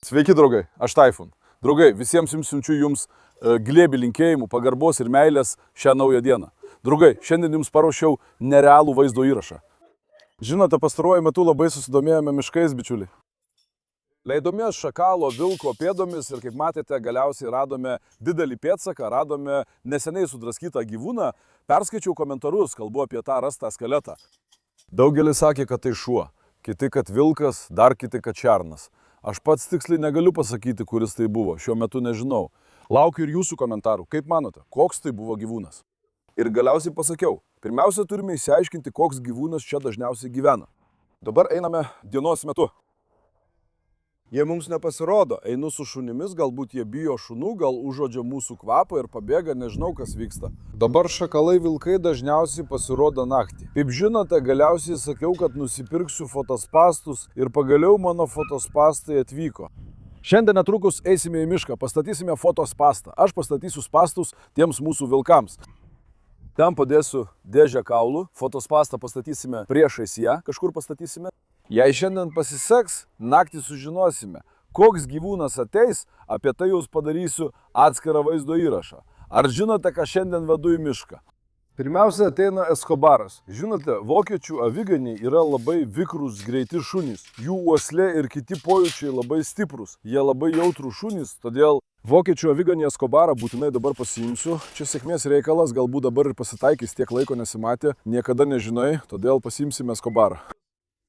Sveiki, draugai, aš Taifun. Draugai, visiems jums siunčiu jums glėbį linkėjimų, pagarbos ir meilės šią naują dieną. Draugai, šiandien jums paruošiau nerealų vaizdo įrašą. Žinote, pastaruoju metu labai susidomėjome miškais, bičiuliai. Leidomės šakalo, vilko pėdomis ir, kaip matėte, galiausiai radome didelį pėdsaką, radome neseniai sudraskytą gyvūną. Perskaičiau komentarus, kalbu apie tą rastą skeletą. Daugelis sakė, kad tai šuo, kiti, kad vilkas, dar kiti, kad šernas. Aš pats tiksliai negaliu pasakyti, kuris tai buvo, šiuo metu nežinau. Laukiu ir jūsų komentarų, kaip manote, koks tai buvo gyvūnas. Ir galiausiai pasakiau, pirmiausia turime išsiaiškinti, koks gyvūnas čia dažniausiai gyvena. Dabar einame dienos metu. Jie mums nepasirodo, einu su šunimis, galbūt jie bijo šunų, gal užuodžia mūsų kvapą ir pabėga, nežinau, kas vyksta. Dabar šakalai vilkai dažniausiai pasirodo naktį. Kaip žinote, galiausiai sakiau, kad nusipirksiu fotospastus ir pagaliau mano fotospastai atvyko. Šiandien netrukus eisime į mišką, pastatysime fotospastą. Aš pastatysiu spastus tiems mūsų vilkams. Ten padėsiu dėžę kaulų, fotospastą pastatysime priešais ją, kažkur pastatysime. Jei šiandien pasiseks, naktį sužinosime, koks gyvūnas ateis, apie tai jūs padarysiu atskirą vaizdo įrašą. Ar žinote, ką šiandien vedu į mišką? Pirmiausia ateina Eskobaras. Žinote, vokiečių aviganiai yra labai vikrūs, greiti šunys. Jų uoslė ir kiti pojūčiai labai stiprus. Jie labai jautrų šunys, todėl vokiečių aviganį Eskobarą būtinai dabar pasiimsiu. Čia sėkmės reikalas, galbūt dabar ir pasitaikys, tiek laiko nesimatė, niekada nežinai, todėl pasiimsime Eskobarą.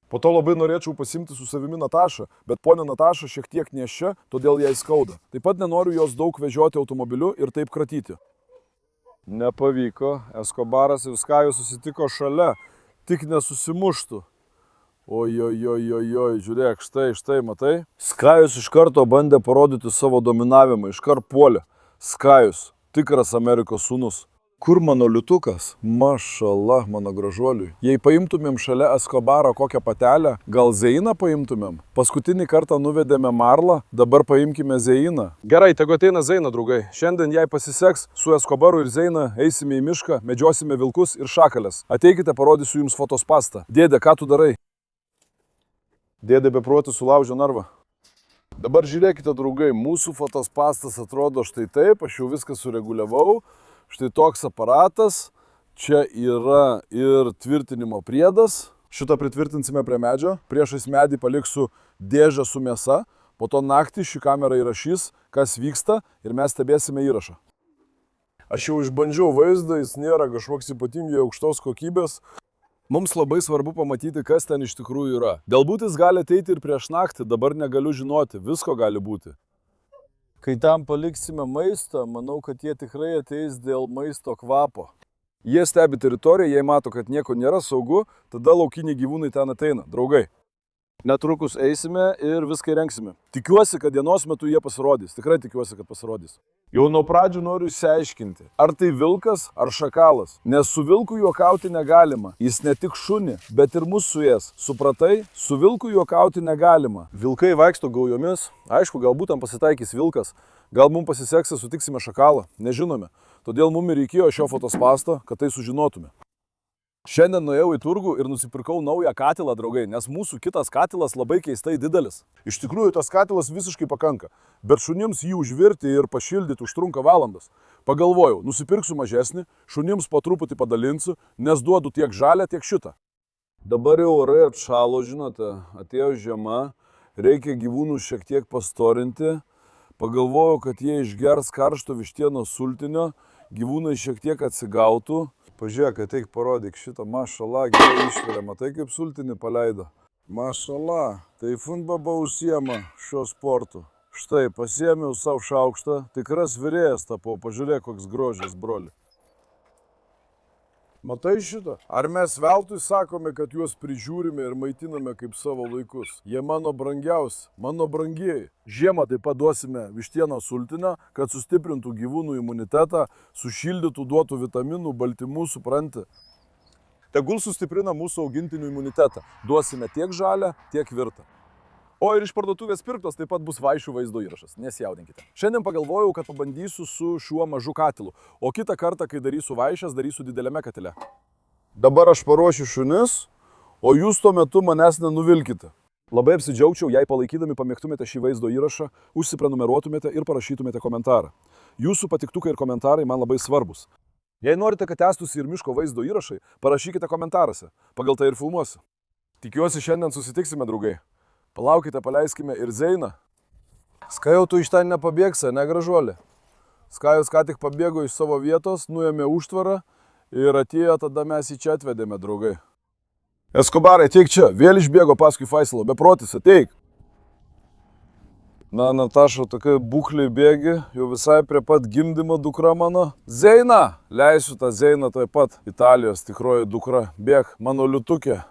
Po to labai norėčiau pasimti su savimi Natašą, bet ponia Nataša šiek tiek neščia, todėl jai skauda. Taip pat nenoriu jos daug vežioti automobiliu ir taip kratyti. Nepavyko, Eskobaras ir Skajus susitiko šalia, tik nesusimuštų. Ojojojojoj, žiūrėk, štai, matai? Skajus iš karto bandė parodyti savo dominavimą, iškart puolė. Skajus, tikras Amerikos sūnus. Kur mano liutukas? Mašala, mano gražuoliui. Jei paimtumėm šalia Eskobaro kokią patelę, gal Zeiną paimtumėm? Paskutinį kartą nuvedėme Marlą, dabar paimkime Zeiną. Gerai, tegu ateina Zeina, draugai. Šiandien jei pasiseks, su Eskobaru ir Zeina eisime į mišką, medžiosime vilkus ir šakalės. Ateikite, parodysiu jums fotospastą. Dėdė, ką tu darai? Dėdė beproti sulaužė narvą. Dabar žiūrėkite, draugai, mūsų fotospastas atrodo štai taip, aš jau viską sureguliavau. Štai toks aparatas, čia yra ir tvirtinimo priedas. Šitą pritvirtinsime prie medžio, priešais medį paliksiu dėžę su mėsa, po to naktį ši kamera įrašys, kas vyksta ir mes stebėsime įrašą. Aš jau išbandžiau vaizdą, jis nėra kažkoks ypatingai aukštos kokybės. Mums labai svarbu pamatyti, kas ten iš tikrųjų yra. Galbūt jis gali ateiti ir prieš naktį, dabar negaliu žinoti, visko gali būti. Kai tam paliksime maistą, manau, kad jie tikrai ateis dėl maisto kvapo. Jie stebi teritoriją, jei mato, kad nieko nėra saugu, tada laukiniai gyvūnai ten ateina. Draugai, netrukus eisime ir viską įrengsime. Tikiuosi, kad dienos metu jie pasirodys. Tikrai tikiuosi, kad pasirodys. Jau nuo pradžių noriu išsiaiškinti, ar tai vilkas ar šakalas. Nes su vilku juokauti negalima. Jis ne tik šunį, bet ir mus suės. Supratai? Su vilku juokauti negalima. Vilkai vaikšto gaujomis. Aišku, galbūt tam pasitaikys vilkas. Gal mums pasiseks ir sutiksime šakalą. Nežinome. Todėl mums reikėjo šio fotospasto, kad tai sužinotume. Šiandien nuėjau į turgų ir nusipirkau naują katilą, draugai, nes mūsų kitas katilas labai keistai didelis. Iš tikrųjų, tas katilas visiškai pakanka, bet šunims jį užvirti ir pašildyti užtrunka valandas. Pagalvojau, nusipirksiu mažesnį, šunims po truputį padalinsiu, nes duodu tiek žalę, tiek šitą. Dabar jau orai atšalo, žinote, atėjo žiema, reikia gyvūnus šiek tiek pastorinti. Pagalvojau, kad jie išgers karšto vištienos sultinio, gyvūnai šiek tiek atsigautų. Pažiūrėk, ateik parodyk šitą, mašala, gerai išvirė, matai kaip sultinį paleido. Mašala, Taifun baba užsiema šiuo sportu. Štai, pasiėmiau savo šaukštą, tikras virėjas tapau, pažiūrėk, koks grožis, broli. Matai šitą? Ar mes veltui sakome, kad juos prižiūrime ir maitiname kaip savo laikus? Jie mano brangiausi, mano brangieji. Žiemą taip pat duosime vištienos sultinio, kad sustiprintų gyvūnų imunitetą, sušildytų, duotų vitaminų, baltymų, supranti. Tegul sustiprina mūsų augintinių imunitetą. Duosime tiek žalę, tiek virtą. O ir iš parduotuvės pirktos taip pat bus vaišių vaizdo įrašas, nesijaudinkite. Šiandien pagalvojau, kad pabandysiu su šiuo mažu katilu, o kitą kartą, kai darysiu vaišes, darysiu dideliame katile. Dabar aš paruošiu šunis, o jūs tuo metu manęs nenuvilkite. Labai apsidžiaugčiau, jei palaikydami pamėgtumėte šį vaizdo įrašą, užsiprenumeruotumėte ir parašytumėte komentarą. Jūsų patiktukai ir komentarai man labai svarbus. Jei norite, kad tęstųsi ir miško vaizdo įrašai, parašykite komentaruose. Pagal tai ir filmuosiu. Tikiuosi šiandien susitiksime, draugai. Palaukite, paleiskime ir Zeiną. Skajau, tu iš ten nepabėgsi, ne gražuolė? Skajus ką tik pabėgo iš savo vietos, nuėmė užtvarą ir atėjo, tada mes jį čia atvedėme, draugai. Eskobarai, ateik čia, vėl išbėgo paskui Faisalo, beprotis, ateik. Na, Nataša, tokia būklė bėgi, jau visai prie pat gimdymo dukra mano. Zeina, leisiu tą Zeiną taip pat, Italijos tikroji dukra, bėg, mano liutukė.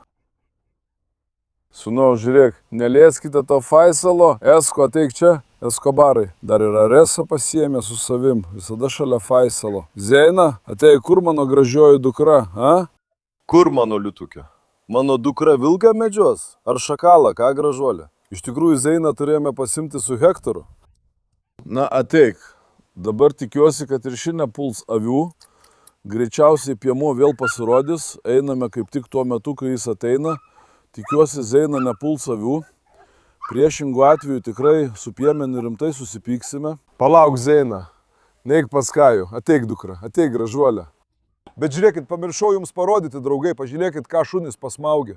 Sūnau, žiūrėk, nelieskite to Faisalo, Esko, ateik čia, Eskobarai. Dar ir Aresą pasiėmė su savim, visada šalia Faisalo. Zeina, ateik, kur mano gražioji dukra, a? Kur mano liutukė? Mano dukra vilką medžios? Ar šakalą, ką gražuolė? Iš tikrųjų, Zeiną turėjome pasimti su Hektoru. Na, ateik. Dabar tikiuosi, kad ir ši nepuls avių. Greičiausiai piemuo vėl pasirodys. Einame kaip tik tuo metu, kai jis ateina. Tikiuosi, Zeina nepuls avių. Priešingų atveju tikrai su piemeniu rimtai susipyksime. Palauk, Zeina. Neik pas Kajų. Ateik, dukra. Ateik, gražuolė. Bet žiūrėkit, pamiršau jums parodyti, draugai, pažiūrėkit, ką šunys pasmaugė.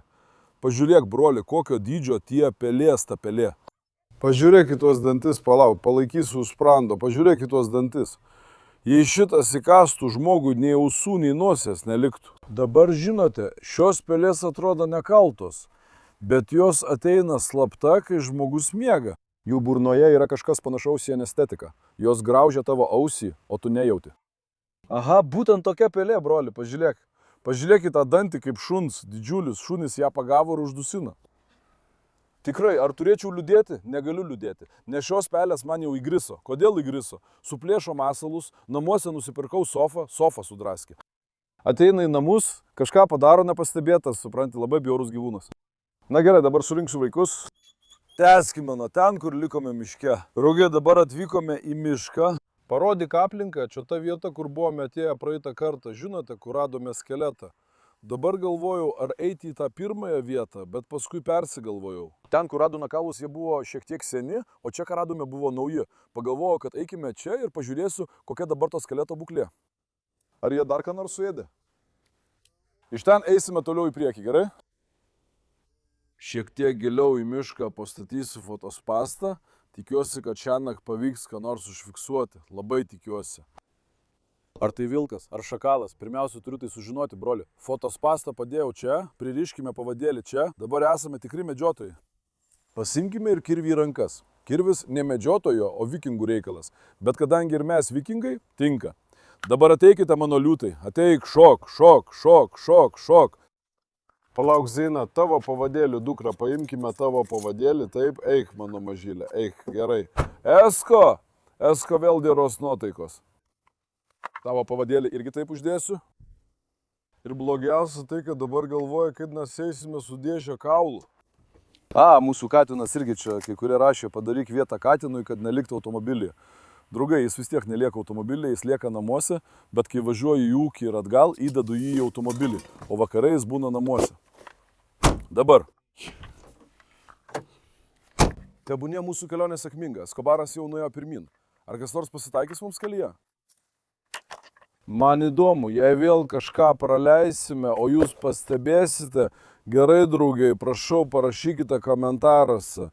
Pažiūrėk, broli, kokio dydžio tie pelės ta pelė. Pažiūrėkit tuos dantis, palauk, palaikysiu už sprando, pažiūrėkit tuos dantis. Jei šitas įkastų žmogui nei ausų, nei nosies neliktų. Dabar žinote, šios pelės atrodo nekaltos, bet jos ateina slapta, kai žmogus miega. Jų burnoje yra kažkas panašaus į anestetiką. Jos graužia tavo ausį, o tu nejauti. Aha, būtent tokia pelė, broli, pažiūrėk. Pažiūrėk į tą dantį kaip šuns, didžiulis šunis ją pagavo ir uždusino. Tikrai, ar turėčiau liūdėti? Negaliu liūdėti, nes šios pelės man jau įgriso. Kodėl įgriso? Suplėšo masalus, namuose nusipirkau sofą sudraskė. Ateina į namus, kažką padaro nepastebėtas, supranti, labai bjaurus gyvūnas. Na gerai, dabar surinksiu vaikus. Tęskime nuo ten, kur likome miške. Draugai, dabar atvykome į mišką. Parodyk aplinką, čia ta vieta, kur buvome atėję praeitą kartą. Žinote, kur radome skeletą. Dabar galvojau, ar eiti į tą pirmąją vietą, bet paskui persigalvojau. Ten, kur radome kaulus, jie buvo šiek tiek seni, o čia, ką radome, buvo nauji. Pagalvojau, kad eikime čia ir pažiūrėsiu, kokia dabar to skeleto būklė. Ar jie dar ką nors suėdė? Iš ten eisime toliau į priekį, gerai? Šiek tiek giliau į mišką pastatysiu fotospastą. Tikiuosi, kad šiąnakt pavyks ką nors užfiksuoti. Labai tikiuosi. Ar tai vilkas, ar šakalas? Pirmiausia, turiu tai sužinoti, broli. Fotospastą padėjau čia, pririškime pavadėlį čia. Dabar esame tikri medžiotojai. Pasimkime ir kirvį į rankas. Kirvis ne medžiotojo, o vikingų reikalas. Bet kadangi ir mes vikingai, tinka. Dabar ateikite mano liūtai. Ateik, šok, šok, šok, šok, šok. Palauk, Zeina, tavo pavadėlį, dukra, paimkime tavo pavadėlį, taip, eik, mano mažylė, eik, gerai. Esko, Esko vėl geros nuotaikos. Tavo pavadėlį irgi taip uždėsiu. Ir blogiausia tai, kad dabar galvoja, kad mes eisime su dėžio kaulu. Mūsų katinas irgi čia, kai kurie rašė, padaryk vietą katinui, kad neliktų automobilyje. Draugai, jis vis tiek nelieka automobilyje, jis lieka namuose, bet kai važiuoju į ūkį ir atgal, įdedu jį į automobilį, o vakarai jis būna namuose. Dabar. Tebūnie mūsų kelionė sėkminga, Eskobaras jau nuėjo pirmin. Ar kas nors pasitaikys mums kelyje? Man įdomu, jei vėl kažką praleisime, o jūs pastebėsite, gerai, draugai, prašau, parašykite komentaruose.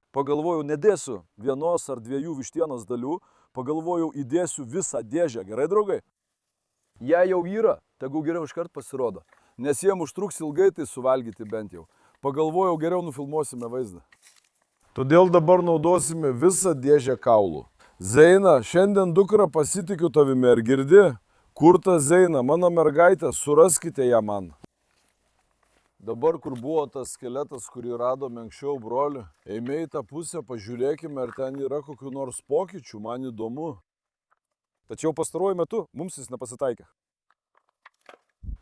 Pagalvojau, nedėsiu vienos ar dviejų vištienos dalių, pagalvojau, įdėsiu visą dėžę, gerai, draugai? Jei jau yra, tegu geriau iškart pasirodo, nes jiem užtruks ilgai tai suvalgyti bent jau. Pagalvojau, geriau nufilmuosime vaizdą. Todėl dabar naudosime visą dėžę kaulų. Zeina, šiandien dukra pasitikiu tavimi, ar girdi? Kur ta Zeina, mano mergaitė, suraskite ją man. Dabar, kur buvo tas skeletas, kurį radome anksčiau, broli, eime į tą pusę, pažiūrėkime, ar ten yra kokių nors pokyčių, man įdomu. Tačiau pastaruoju metu mums jis nepasitaikė.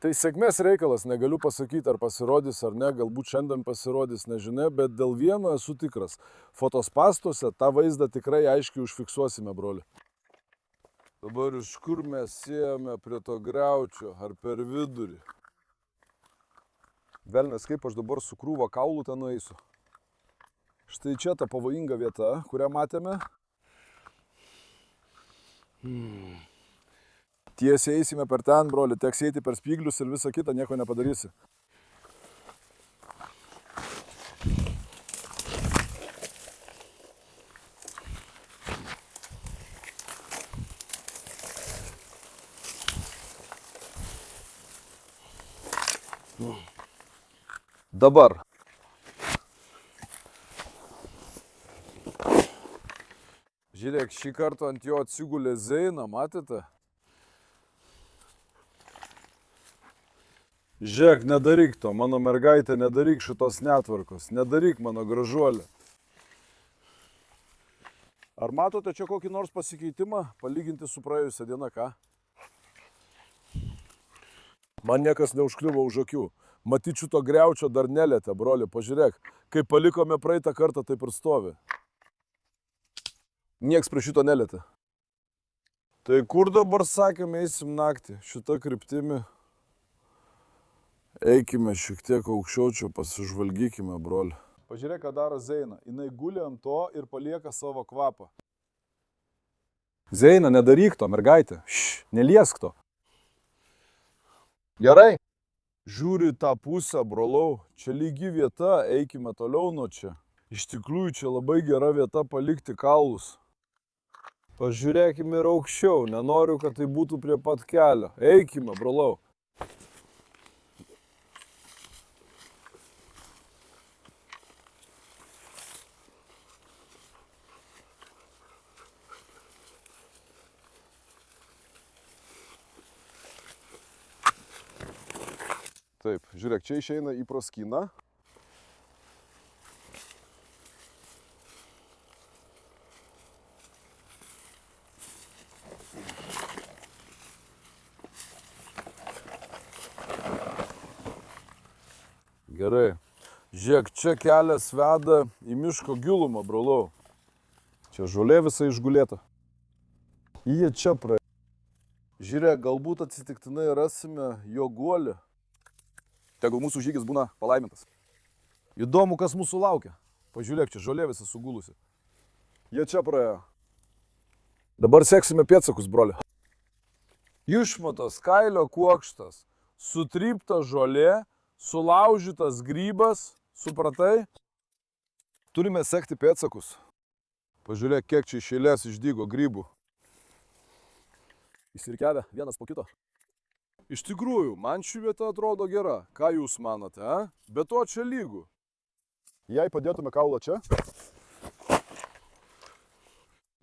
Tai sėkmės reikalas, negaliu pasakyti, ar pasirodys ar ne, galbūt šiandien pasirodys, nežinia, bet dėl vieno esu tikras. Fotospastuose tą vaizdą tikrai aiškiai užfiksuosime, broli. Dabar iš kur mes ėjome prie to griaučio, ar per vidurį? Velnes, kaip aš dabar su krūva kaulų ten nueisiu. Štai čia ta pavojinga vieta, kurią matėme. Tiesiai eisime per ten, broli, teks eiti per spyglius ir visą kitą, nieko nepadarysi. Dabar. Žiūrėk, šį kartą ant jo atsigulė Zeina, matėte? Žiūrėk, nedaryk to, mano mergaitė, nedaryk šitos netvarkos, nedaryk mano gražuolė. Ar matote čia kokį nors pasikeitimą, palyginti su praėjusią dieną, ką? Man niekas neužkliuvo už akių. Matyt, šito griaučio dar nelietė, broli, pažiūrėk. Kai palikome praeitą kartą, taip ir stovi. Nieks prie šito nelietė. Tai kur dabar sakėme, eisim naktį? Šitą kryptimį. Eikime šiek tiek aukščiau čia, pasižvalgykime, broli. Pažiūrėk, ką daro Zeina. Jinai guli ant to ir palieka savo kvapą. Zeina, nedaryk to, mergaitė. Neliesk to. Gerai. Žiūri tą pusę, brolau. Čia lygi vieta, eikime toliau nuo čia. Iš tikrųjų, čia labai gera vieta palikti kaulus. Pažiūrėkime ir aukščiau. Nenoriu, kad tai būtų prie pat kelio. Eikime, brolau. Taip, žiūrėk, čia išeina į proskyną. Gerai. Žiūrėk, čia kelias veda į miško gilumą, brolau. Čia žolė visai išgulėta. Jie čia praėjo. Žiūrėk, galbūt atsitiktinai rasime jo guolį. Tegul mūsų žygis būna palaimintas. Įdomu, kas mūsų laukia. Pažiūrėk, čia žolė visa sugulusi. Jie čia praėjo. Dabar seksime pėdsakus, broli. Išmatas kailio kuokštas, sutrypta žolė, sulaužytas grybas, supratai? Turime sekti pėdsakus. Pažiūrėk, kiek čia iš eilės išdygo grybų. Įsirikiavę vienas po kito. Iš tikrųjų, man ši vieta atrodo gera. Ką jūs manote, a? Be to čia lygų. Jei padėtume kaulą čia.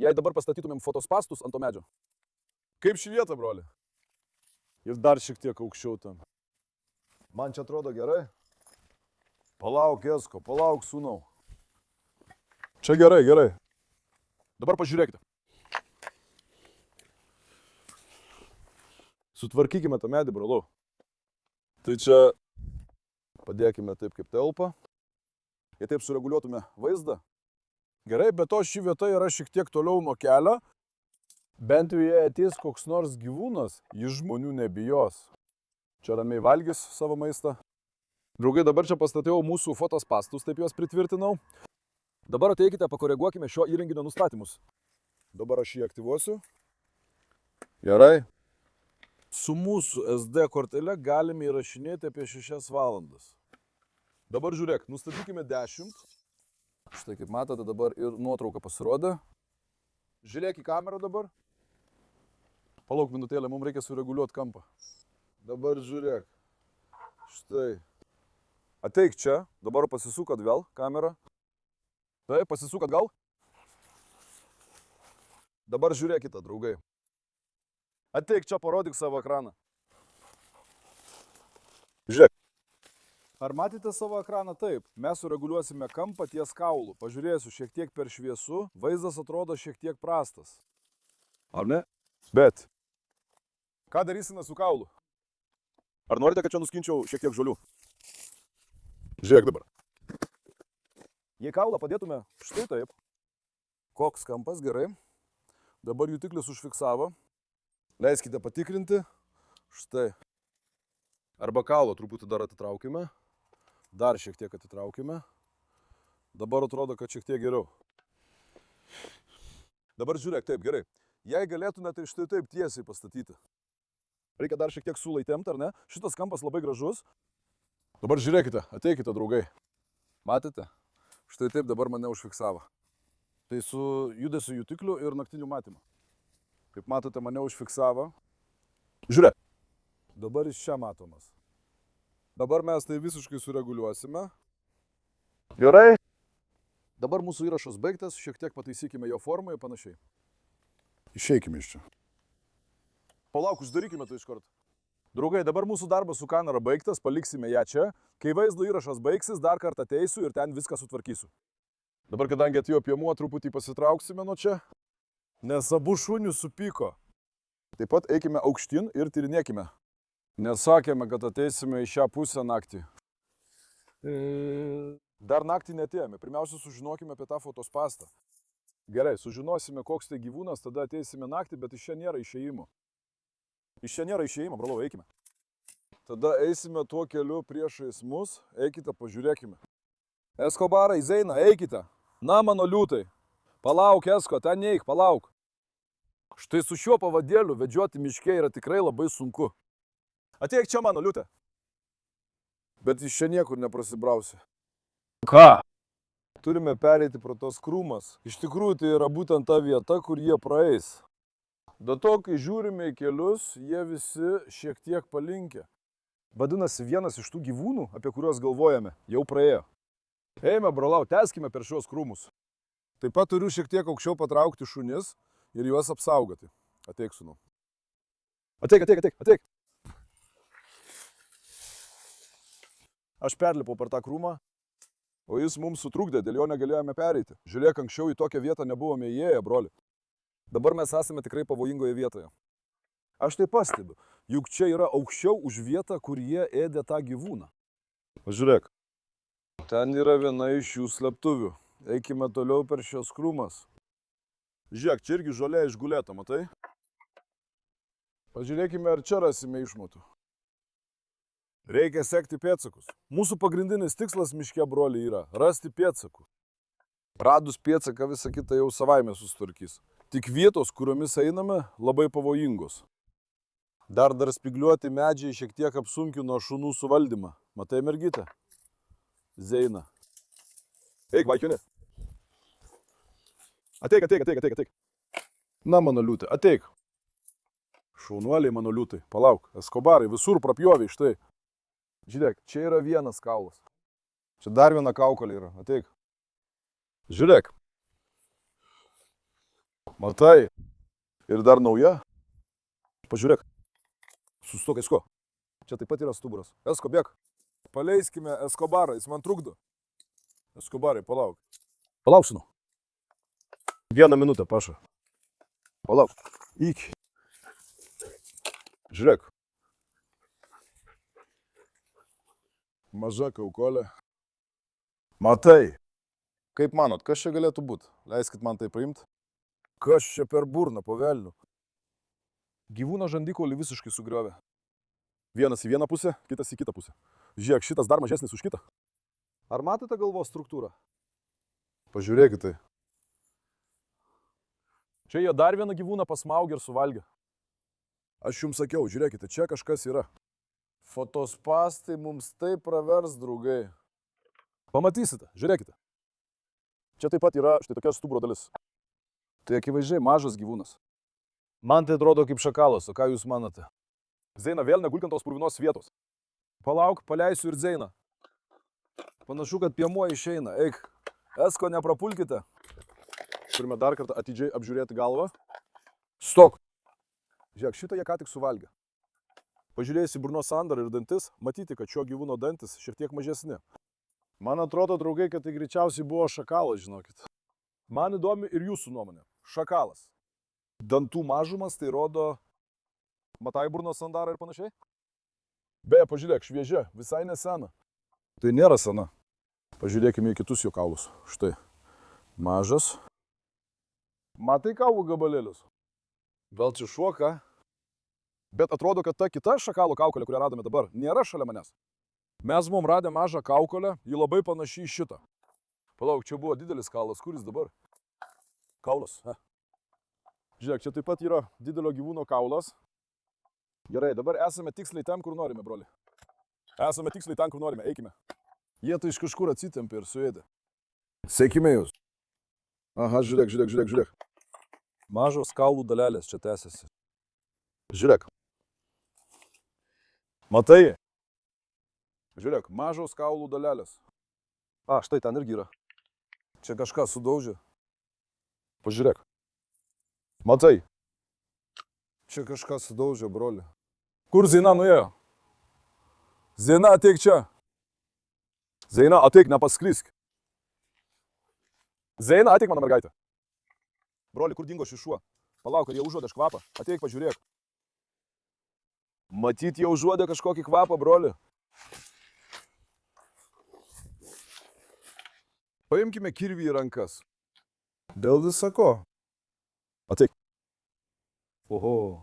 Jei dabar pastatytumėm fotospastus ant to medžio. Kaip ši vieta, broli? Ir dar šiek tiek aukščiau tam. Man čia atrodo gerai. Palauk, Esko, palauk, sūnau. Čia gerai, gerai. Dabar pažiūrėkite. Sutvarkykime tą medį, brolau. Tai čia padėkime taip, kaip telpa. Jei taip sureguliuotume vaizdą. Gerai, bet to ši vieta yra šiek tiek toliau nuo kelio. Bent jau jei ateis koks nors gyvūnas, jis žmonių nebijos. Čia ramiai valgys savo maistą. Draugai, dabar čia pastatėjau mūsų fotospastus, taip juos pritvirtinau. Dabar ateikite, pakoreguokime šio įrenginio nustatymus. Dabar aš jį aktyvuosiu. Gerai. Su mūsų SD kortele galime įrašinėti apie 6 valandas. Dabar žiūrėk, nustatykime 10. Štai kaip matote, dabar ir nuotrauka pasirodė. Žiūrėk į kamerą dabar. Palauk minutėlę, mums reikia sureguliuoti kampą. Dabar žiūrėk. Štai. Ateik čia, dabar pasisuk atgal kamerą. Taip, pasisuk atgal. Dabar žiūrėkite, draugai. Ateik čia, parodyk savo ekraną. Žiūrėk. Ar matėte savo ekraną? Taip. Mes sureguliuosime kampą ties kaulu. Pažiūrėsiu, šiek tiek per šviesu. Vaizdas atrodo šiek tiek prastas. Ar ne? Bet. Ką darysime su kaulu? Ar norite, kad čia nuskinčiau šiek tiek žolių? Žiūrėk dabar. Jei kaulą padėtume štai taip. Koks kampas, gerai. Dabar jutiklis užfiksavo. Leiskite patikrinti. Štai. Arba kaulo truputį dar atitraukime. Dar šiek tiek atitraukime. Dabar atrodo, kad šiek tiek geriau. Dabar žiūrėk, taip, gerai. Jei galėtumėte tai štai taip tiesiai pastatyti. Reikia dar šiek tiek sulaitemti, ar ne? Šitas kampas labai gražus. Dabar žiūrėkite, ateikite, draugai. Matėte? Štai taip dabar mane užfiksavo. Tai su judesiu jutikliu ir naktiniu matymu. Kaip matote, mane užfiksavo. Žiūrėk. Dabar iš čia matomas. Dabar mes tai visiškai sureguliuosime. Gerai. Dabar mūsų įrašas baigtas, šiek tiek pataisykime jo formą ir panašiai. Išeikime iš čia. Palauk, uždarykime tai iš karto. Draugai, dabar mūsų darbas su kamera baigtas, paliksime ją čia. Kai vaizdo įrašas baigsis, dar kartą ateisiu ir ten viską sutvarkysiu. Dabar, kadangi atėjo piemuo, truputį pasitrauksime nuo čia, nes abu šunius supyko. Taip pat eikime aukštyn ir tyrinėkime. Nesakėme, kad ateisime į šią pusę naktį. Dar naktį netėjome. Pirmiausia, sužinokime apie tą fotospastą. Gerai, sužinosime, koks tai gyvūnas, tada ateisime naktį, bet iš čia nėra išėjimo. Iš čia nėra išėjimo, brolau, eikime. Tada eisime tuo keliu priešais mus, eikite, pažiūrėkime. Eskobarai, Zeina, eikite. Na, mano liūtai. Palauk, Esko, ten neik, palauk. Štai su šiuo pavadėliu vedžioti miške yra tikrai labai sunku. Ateik čia, mano liūtė. Bet iš čia niekur neprasibrausi. Ką? Turime pereiti pro tos krūmas. Iš tikrųjų, tai yra būtent ta vieta, kur jie praeis. Be to, kai žiūrime į kelius, jie visi šiek tiek palinkę. Vadinasi, vienas iš tų gyvūnų, apie kuriuos galvojame, jau praėjo. Eime, brolau, tęskime per šios krūmus. Taip pat turiu šiek tiek aukščiau patraukti šunis ir juos apsaugoti. Ateik, sūnau. Ateik. Aš perlipau per tą krūmą, o jis mums sutrukdė, dėl jo negalėjome pereiti. Žiūrėk, anksčiau į tokią vietą nebuvome įėję, broli. Dabar mes esame tikrai pavojingoje vietoje. Aš tai pastebiu, juk čia yra aukščiau už vietą, kur jie ėdė tą gyvūną. Pažiūrėk, ten yra viena iš jų slėptuvių. Eikime toliau per šios krūmas. Žiūrėk, čia irgi žolė išgulėta, matai? Pažiūrėkime, ar čia rasime išmatų. Reikia sekti pėdsakus. Mūsų pagrindinis tikslas miške, broliai, yra rasti pėdsakų. Radus pėdsaką, visą kitą jau savaime susitvarkys. Tik vietos, kuriomis einame, labai pavojingos. Dar spygliuoti medžiai šiek tiek apsunkino šunų suvaldymą. Matai, mergytė? Zeina. Eik, vaikionė. Ateik. Na, mano liūtė, ateik. Šaunuoliai, mano liūtai. Palauk, Eskobarai, visur prapjovė, štai. Žiūrėk, čia yra vienas kaulas. Čia dar viena kaukolė yra. Ateik. Žiūrėk. Matai. Ir dar nauja. Pažiūrėk. Sustok, Esko. Čia taip pat yra stuburas. Esko, bėk. Paleiskime Eskobarą, jis man trukdo. Eskobarai, palauk. Palauk, sūnau. 1 minutę, paša. Palauk. Iki. Žiūrėk. Maža kaukolė. Matai. Kaip manot, kas čia galėtų būti? Leiskit man tai paimti. Kas čia per burną, po velnių? Gyvūno žandikaulį visiškai sugriovė. Vienas į vieną pusę, kitas į kitą pusę. Žiūrėk, šitas dar mažesnis už kitą. Ar matote galvos struktūrą? Pažiūrėkite. Čia jie dar vieną gyvūną pasmaugė ir suvalgė. Aš jums sakiau, žiūrėkite, čia kažkas yra. Fotospastai mums tai pravers, draugai. Pamatysite, žiūrėkite. Čia taip pat yra štai tokia stuburo dalis. Tai akivaizdžiai mažas gyvūnas. Man tai atrodo kaip šakalas, o ką jūs manote? Zeina, vėl negulk ant tos purvinos vietos. Palauk, paleisiu ir Zeiną. Panašu, kad piemuo išeina. Eik, Esko, neprapulkite. Turime dar kartą atidžiai apžiūrėti galvą. Stok. Žiūrėk, šitą jie ką tik suvalgė. Pažiūrėjus į burnos sandarą ir dantis, matyti, kad šio gyvūno dantis šiek tiek mažesni. Man atrodo, draugai, kad tai greičiausiai buvo šakalas, žinokit. Man įdomi ir jūsų nuomonė. Šakalas. Dantų mažumas tai rodo... Matai burnos sandarą ir panašiai? Beje, pažiūrėk, šviežia, visai nesena. Tai nėra sena. Pažiūrėkime į kitus jo kaulus. Štai. Mažas. Matai kaulų gabalėlius? Gal čia šuo, ką? Bet atrodo, kad ta kita šakalo kaukolė, kurią radome dabar, nėra šalia manęs. Mes buvom radę mažą kaukolę, ji labai panaši į šitą. Palauk, čia buvo didelis kaulas, kuris dabar? Kaulas. Žiūrėk, čia taip pat yra didelio gyvūno kaulas. Gerai, dabar esame tiksliai ten, kur norime, broli. Esame tiksliai ten, kur norime, eikime. Jie tai iš kažkur atsitempė ir suėdė. Sekime jūs. Aha, žiūrėk. Mažos kaulų dalelės čia tęsiasi. Žiūrėk. Matai? Žiūrėk, mažos kaulų dalelės. Štai ten irgi yra. Čia kažką sudaužė. Pažiūrėk. Matai? Čia kažką sudaužė, broli. Kur Zina nuėjo? Zina, ateik čia. Zina, ateik, nepasklysk. Zina, ateik, mano mergaitė. Broli, kur dingo šis šuo? Palauk, kad jie užuodė kvapą. Ateik, pažiūrėk. Matyt, jie užuodė kažkokį kvapą, broli. Paimkime kirvį į rankas. Dėl visako. Ateik. Oho.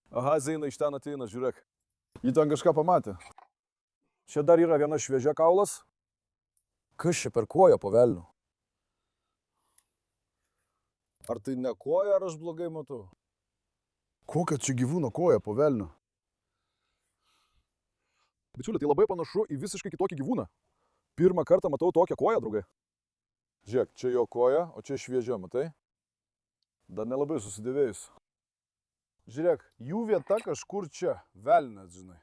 Aha, Zina iš ten ateina, žiūrėk. Ji ten kažką pamatė. Čia dar yra viena šviežia kaulas. Kas čia per koją po velnių? Ar tai ne koja, ar aš blogai matau? Kokia čia gyvūno koja po velnių? Bičiuli, tai labai panašu į visiškai kitokį gyvūną. Pirmą kartą matau tokią koją, draugai. Žiūrėk, čia jo koja, o čia šviežia, matai? Dar nelabai susidėvėjus. Žiūrėk, jų vieta kažkur čia, velnias, žinai.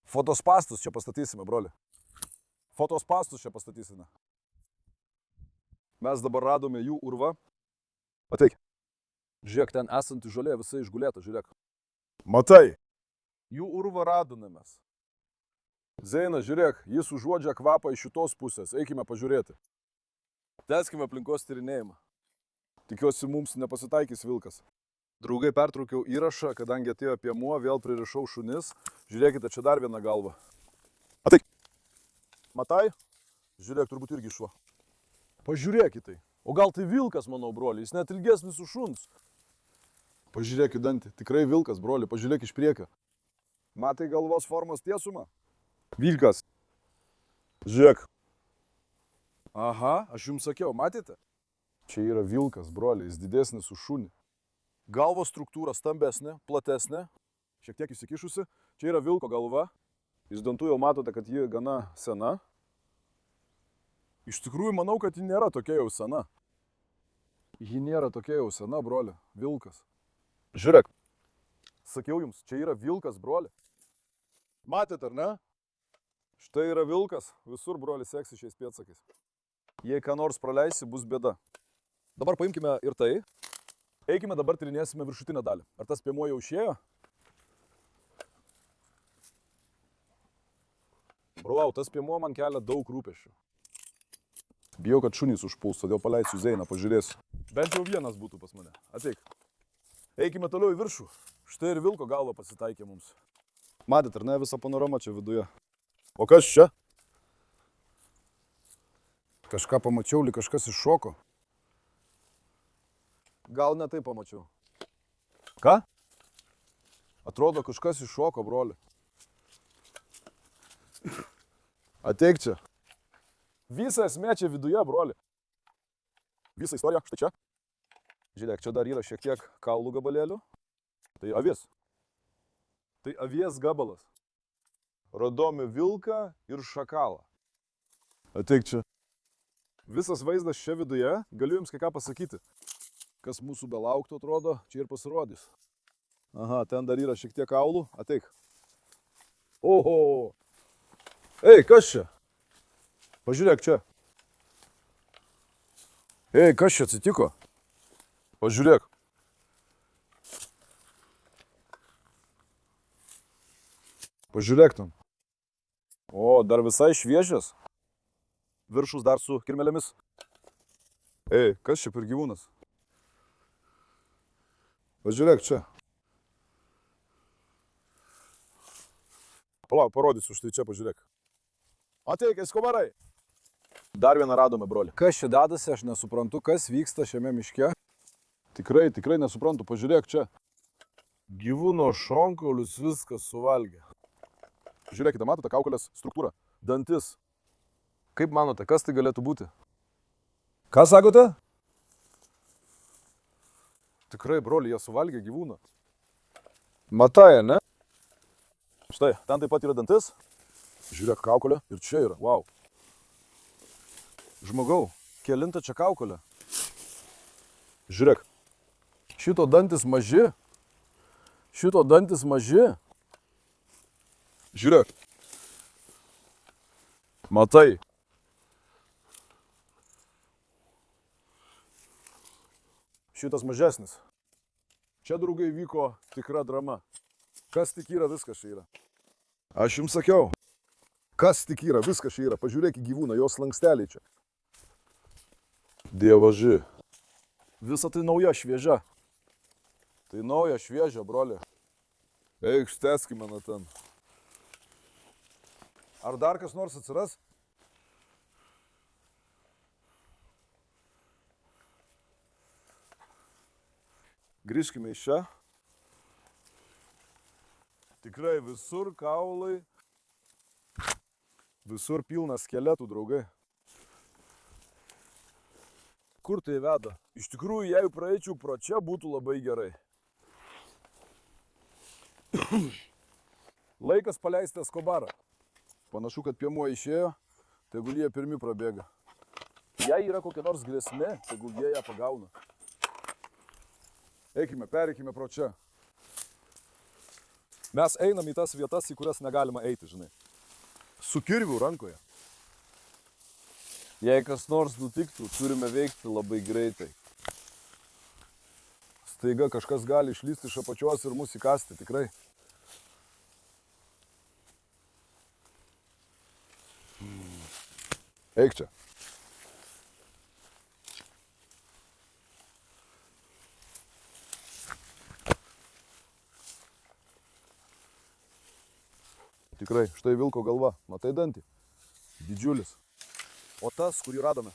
Fotospastus čia pastatysime, broli. Fotospastus čia pastatysime. Mes dabar radome jų urvą. Ateik. Žiūrėk, ten esanti žolė visai išgulėta, žiūrėk. Matai? Jų urvą radome mes. Zeina, žiūrėk, jis užuodžia kvapą iš šitos pusės. Eikime pažiūrėti. Tęskime aplinkos tyrinėjimą. Tikiuosi, mums nepasitaikys vilkas. Draugai, pertraukiau įrašą, kadangi atėjo piemuo, vėl pririšau šunis. Žiūrėkite, čia dar viena galva. Ateik. Matai? Žiūrėk, turbūt irgi šuo. Pažiūrėk į tai. O gal tai vilkas, manau, broli, jis net ilgesnis už šuns. Pažiūrėk į dantį. Tikrai vilkas, broli, pažiūrėk iš priekio. Matai galvos formos tiesumą? Vilkas. Žiūrėk. Aha, aš jums sakiau, matėte? Čia yra vilkas, broli, jis didesnis už šunį. Galvos struktūra stambesnė, platesnė, šiek tiek įsikišusi. Čia yra vilko galva. Iš dantų jau matote, kad ji gana sena. Iš tikrųjų, manau, kad ji nėra tokia jau sena. Ji nėra tokia jau sena, broli. Vilkas. Žiūrėk. Sakiau jums, čia yra vilkas, broli. Matėte, ar ne? Štai yra vilkas. Visur, broli, seksi šiais pėdsakais. Jei ką nors praleisi, bus bėda. Dabar paimkime ir tai. Eikime dabar tyrinėsime viršutinę dalį. Ar tas piemuo jau išėjo? Brolau, tas piemuo man kelia daug rūpesčių. Bijau, kad šunys užpuls, todėl paleisiu Zeiną, pažiūrėsiu. Bent jau vienas būtų pas mane. Ateik. Eikime toliau į viršų. Štai ir vilko galva pasitaikė mums. Matėt, ar ne, visą panoramą čia viduje? O kas čia? Kažką pamačiau, lyg kažkas iššoko. Gal ne taip pamačiau. Ką? Atrodo, kažkas iššoko, broli. Ateik čia. Visa esmė čia viduje, broli. Visa istorija, štai čia. Žiūrėk, čia dar yra šiek tiek kaulų gabalėlių. Tai avis. Tai avies gabalas. Radome vilką ir šakalą. Ateik čia. Visas vaizdas čia viduje, galiu jums kai ką pasakyti. Kas mūsų belauktų, atrodo, čia ir pasirodys. Aha, ten dar yra šiek tiek kaulų. Ateik. Oho. Ei, kas čia? Pažiūrėk čia. Ei, kas čia atsitiko? Pažiūrėk. Pažiūrėk tam. O, dar visai šviežias. Viršus dar su kirmelėmis. Ei, kas čia per gyvūnas? Pažiūrėk čia. Palauk, parodysiu, štai čia pažiūrėk. Ateik, Eskobarai. Dar vieną radome, broli. Kas čia dedasi, aš nesuprantu, kas vyksta šiame miške. Tikrai nesuprantu, pažiūrėk čia. Gyvūno šonkaulius viskas suvalgė. Žiūrėkite, matote kaukolės struktūrą. Dantis. Kaip manote, kas tai galėtų būti? Ką sakote? Tikrai, broli, jie suvalgė gyvūną. Matai, ne? Štai, ten taip pat yra dantis. Žiūrėk, kaukolė. Ir čia yra. Wow. Žmogau, kelinta čia kaukolė. Žiūrėk. Šito dantis maži. Žiūrėk. Matai. Šitas mažesnis. Čia, draugai, vyko tikra drama. Kas tik yra, viskas čia yra. Aš jums sakiau. Kas tik yra, viskas čia yra. Pažiūrėk į gyvūną, jos lanksteliai čia. Dievaži. Visa tai nauja, šviežia. Tai nauja, šviežia, broli. Eik, šteskime na ten. Ar dar kas nors atsiras? Grįžkime iš čia. Tikrai visur kaulai. Visur pilna skeletų, draugai. Kur tai veda? Iš tikrųjų, jeigu praeičiau pro čia, būtų labai gerai. Laikas paleisti Eskobarą. Panašu, kad piemuo išėjo, tegul jie pirmi prabėga. Jei yra kokia nors grėsmė, tegul jie ją pagauna. Eikime, pereikime pro čia. Mes einam į tas vietas, į kurias negalima eiti, žinai. Su kirviu rankoje. Jei kas nors nutiktų, turime veikti labai greitai. Staiga kažkas gali išlysti iš apačios ir mus įkasti, tikrai. Eik čia. Tikrai, štai vilko galva. Matai dantį? Didžiulis. O tas, kurį radome.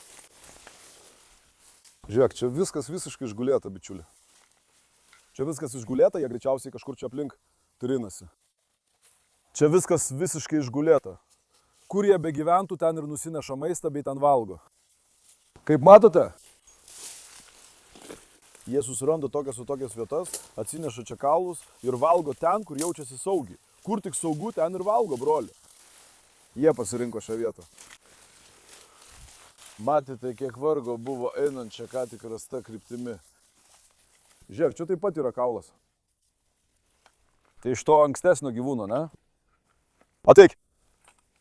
Žiūrėk, čia viskas visiškai išgulėta, bičiuli. Čia viskas išgulėta, jie greičiausiai kažkur čia aplink trinasi. Čia viskas visiškai išgulėta. Kur jie begyventų, ten ir nusineša maistą, bei ten valgo. Kaip matote, jie susiranda tokias vietas, atsineša čia kaulus ir valgo ten, kur jaučiasi saugiai. Kur tik saugu, ten ir valgo, broli. Jie pasirinko šią vietą. Matėte, kiek vargo buvo einant čia ką tik rasta kryptimi. Žiūrėk, čia taip pat yra kaulas. Tai iš to ankstesnio gyvūno, ne? Ateik.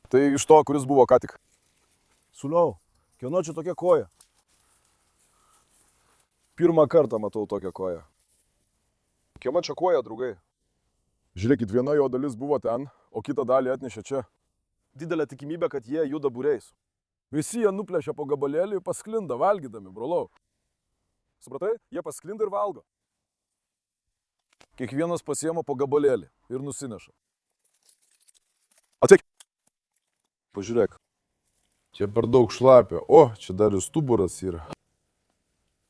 Tai iš to, kuris buvo ką tik. Suliau, kieno čia tokia koja? Pirmą kartą matau tokią koją. Kieno čia koja, draugai? Žiūrėkit, viena jo dalis buvo ten, o kitą dalį atnešė čia. Didelė tikimybė, kad jie juda būriais. Visi jie nuplėšia po gabalėlį ir pasklinda valgydami, brolau. Supratai? Jie pasklinda ir valgo. Kiekvienas pasiema po gabalėlį ir nusineša. Atsek. Pažiūrėk. Čia per daug šlapio. O, čia dar ir stuburas yra.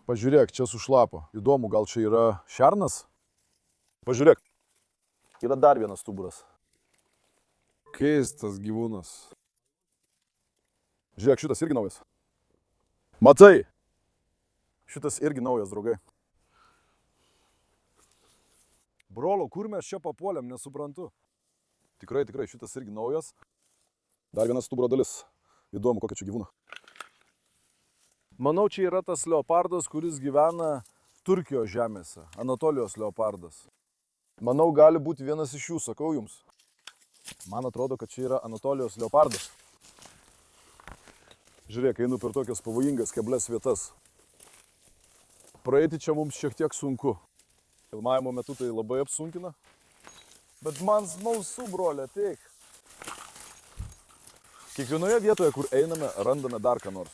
Pažiūrėk, čia sušlapo. Įdomu, gal čia yra šernas? Pažiūrėk. Yra dar vienas stuburas. Keistas gyvūnas. Žiūrėk, šitas irgi naujas. Matai? Šitas irgi naujas, draugai. Brolo, kur mes čia papuolėm, nesuprantu. Tikrai, šitas irgi naujas. Dar vienas stuburo dalis. Įdomu, kokia čia gyvūna. Manau, čia yra tas leopardas, kuris gyvena Turkijos žemėse. Anatolijos leopardas. Manau, gali būti vienas iš jų, sakau jums. Man atrodo, kad čia yra Anatolijos leopardas. Žiūrėk, einu per tokias pavojingas keblias vietas. Praeiti čia mums šiek tiek sunku. Filmavimo metu tai labai apsunkina. Bet man smalsu, brolė, ateik. Kiekvienoje vietoje, kur einame, randame dar ką nors.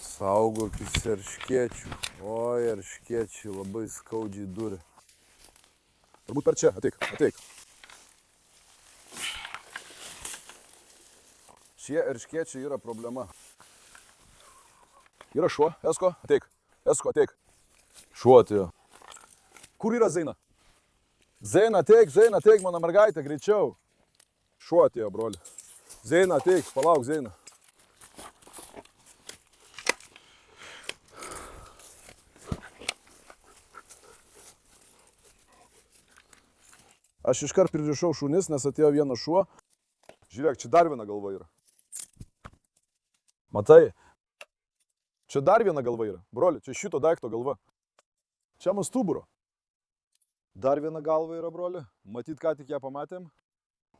Saugokis erškėčių. Oi, erškėčiai labai skaudžiai duri. Turbūt per čia, ateik. Šie erškėčiai yra problema. Yra šuo, Esko, ateik. Šuo atėjo. Kur yra Zeina? Zeina, ateik, mano mergaitė, greičiau. Šuo atėjo, broli. Zeina, ateik, palauk, Zeina. Aš iškart pririšau šunis, nes atėjo vienas šuo. Žiūrėk, čia dar viena galva yra. Matai? Čia dar viena galva yra. Broli, čia šito daikto galva. Čia mūsų stuburo. Dar viena galva yra, broli. Matyt, ką tik ją pamatėm.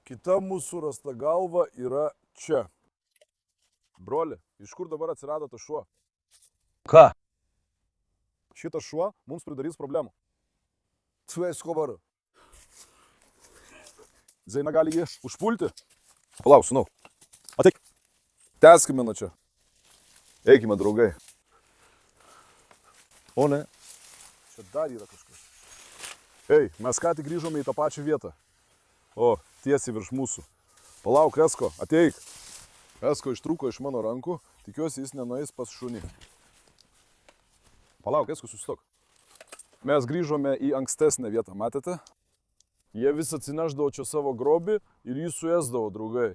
Kita mūsų rasta galva yra čia. Broli, iš kur dabar atsirado tas šuo? Ką? Šitas šuo mums pridarys problemų. Tu esi kovaru. Zeina gali jį užpulti. Palauk, sūnau. Ateik. Tęskime nuo čia. Eikime, draugai. O ne? Čia dar yra kažkas. Ei, mes ką tik grįžome į tą pačią vietą. O, tiesiai virš mūsų. Palauk, Esko, ateik. Esko ištrūko iš mano rankų. Tikiuosi, jis nenueis pas šunį. Palauk, Esko, sustok. Mes grįžome į ankstesnę vietą, matėte? Jie vis atsineždavo čia savo grobį ir jį suėsdavo, draugai.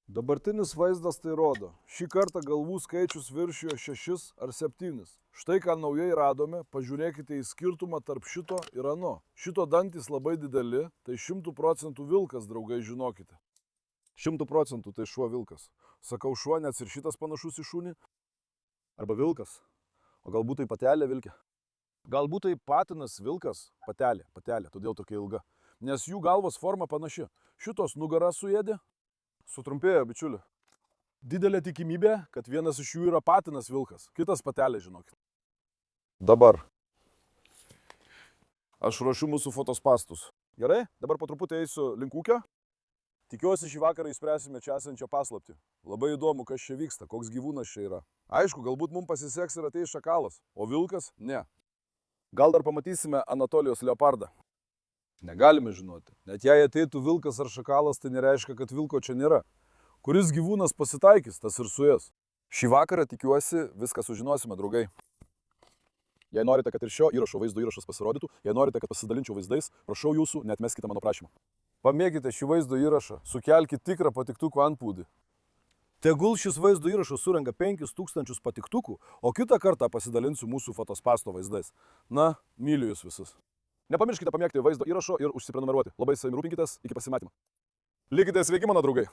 Dabartinis vaizdas tai rodo. Šį kartą galvų skaičius viršijo 6 ar 7. Štai ką naujai radome, pažiūrėkite į skirtumą tarp šito ir ano. Šito dantys labai dideli, tai 100% vilkas, draugai, žinokite. 100% tai šuo vilkas. Sakau šuo, nes ir šitas panašus į šunį. Arba vilkas. O galbūt tai patelė vilkė. Galbūt tai patinas vilkas, patelė, todėl tokia ilga. Nes jų galvos forma panaši. Šitos nugarą suėdė, sutrumpėjo, bičiuli. Didelė tikimybė, kad vienas iš jų yra patinas vilkas, kitas patelė, žinokit. Dabar. Aš ruošiu mūsų fotospastus. Gerai, dabar po truputį eisiu link ūkio. Tikiuosi šį vakarą išspręsime čia esančią paslaptį. Labai įdomu, kas čia vyksta, koks gyvūnas čia yra. Aišku, galbūt mums pasiseks ir ateis šakalas, o vilkas – ne. Gal dar pamatysime Anatolijos leopardą. Negalime žinoti. Net jei ateitų vilkas ar šakalas, tai nereiškia, kad vilko čia nėra. Kuris gyvūnas pasitaikys, tas ir suės. Šį vakarą, tikiuosi, viską sužinosime, draugai. Jei norite, kad ir šio įrašo vaizdo įrašas pasirodytų, jei norite, kad pasidalinčiau vaizdais, prašau jūsų, neatmeskite mano prašymą. Pamėgite šį vaizdo įrašą, sukelkite tikrą patiktukų antplūdį. Tegul šis vaizdo įrašas surenka 5000 patiktukų, o kitą kartą pasidalinsiu mūsų fotospasto vaizdais. Na, myliu jūs visus. Nepamirškite pamėgti vaizdo įrašo ir užsiprenumeruoti. Labai savimi rūpinkitės, iki pasimatymo. Likite sveiki, mano draugai.